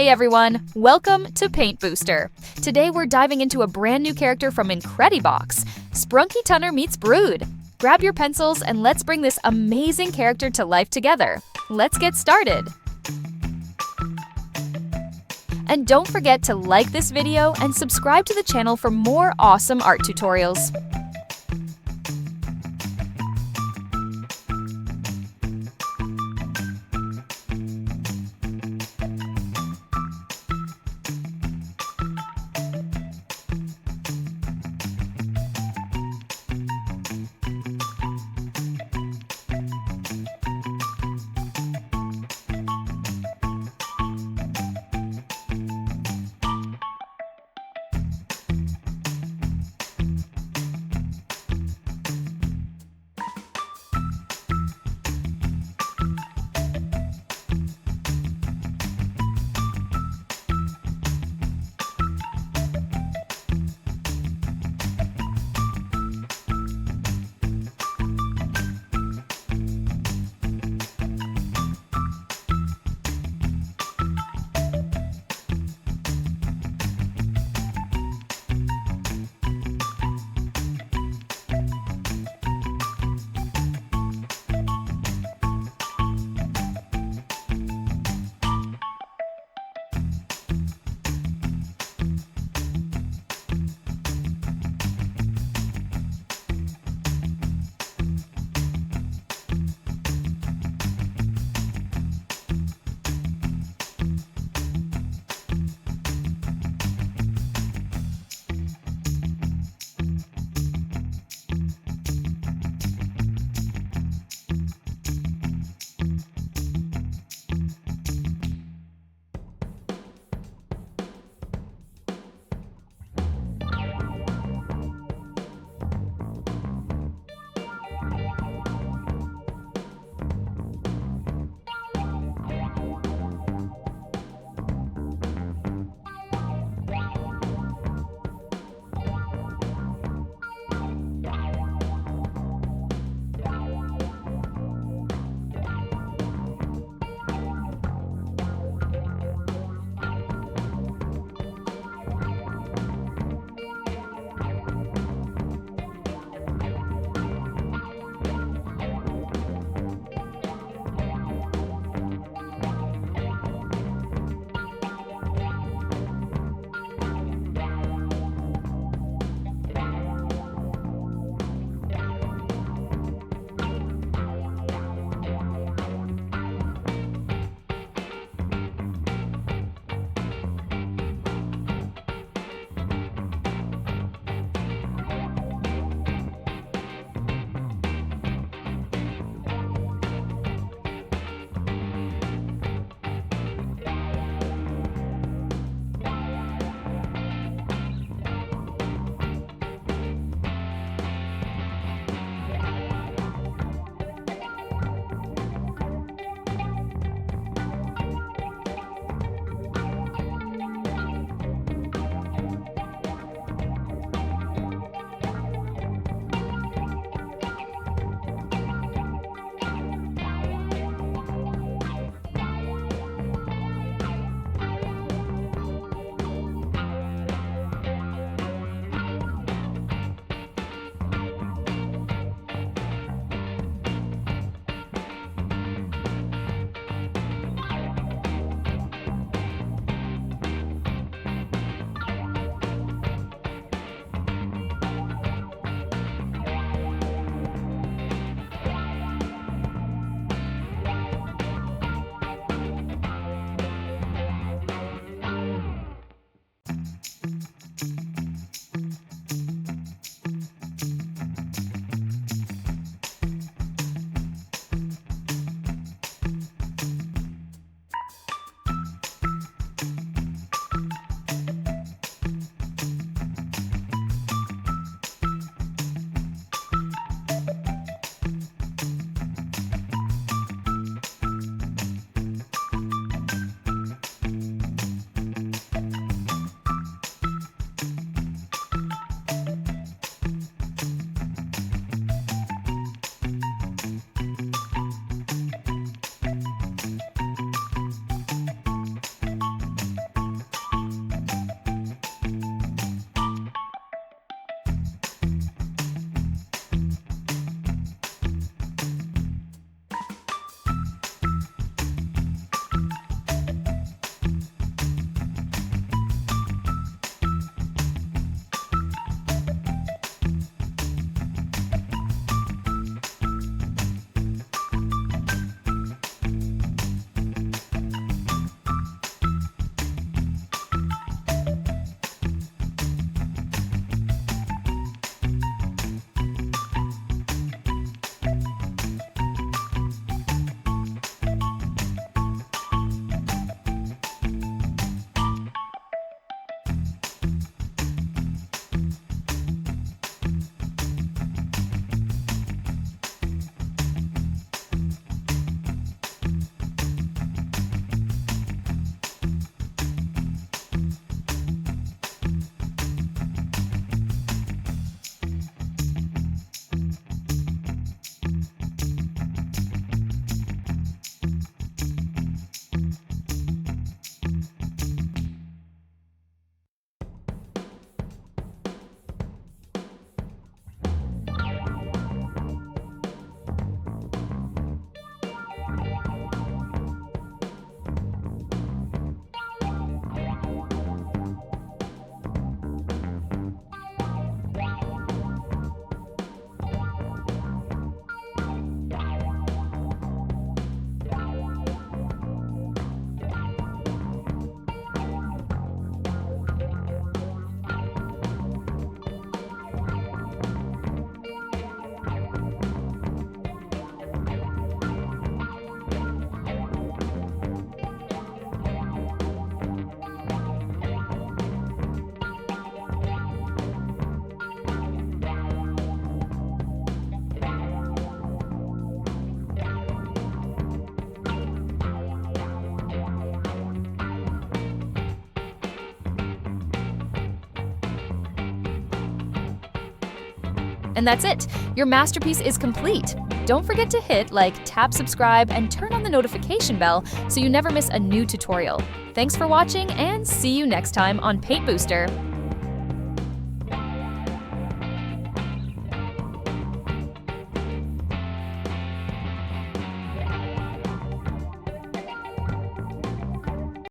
Hey everyone, welcome to Paint Booster. Today we're diving into a brand new character from Incredibox, Sprunki Tunner Meets Brud. Grab your pencils and let's bring this amazing character to life together. Let's get started. And don't forget to like this video and subscribe to the channel for more awesome art tutorials. And that's it! Your masterpiece is complete! Don't forget to hit like, tap subscribe, and turn on the notification bell so you never miss a new tutorial. Thanks for watching, and see you next time on Paint Booster!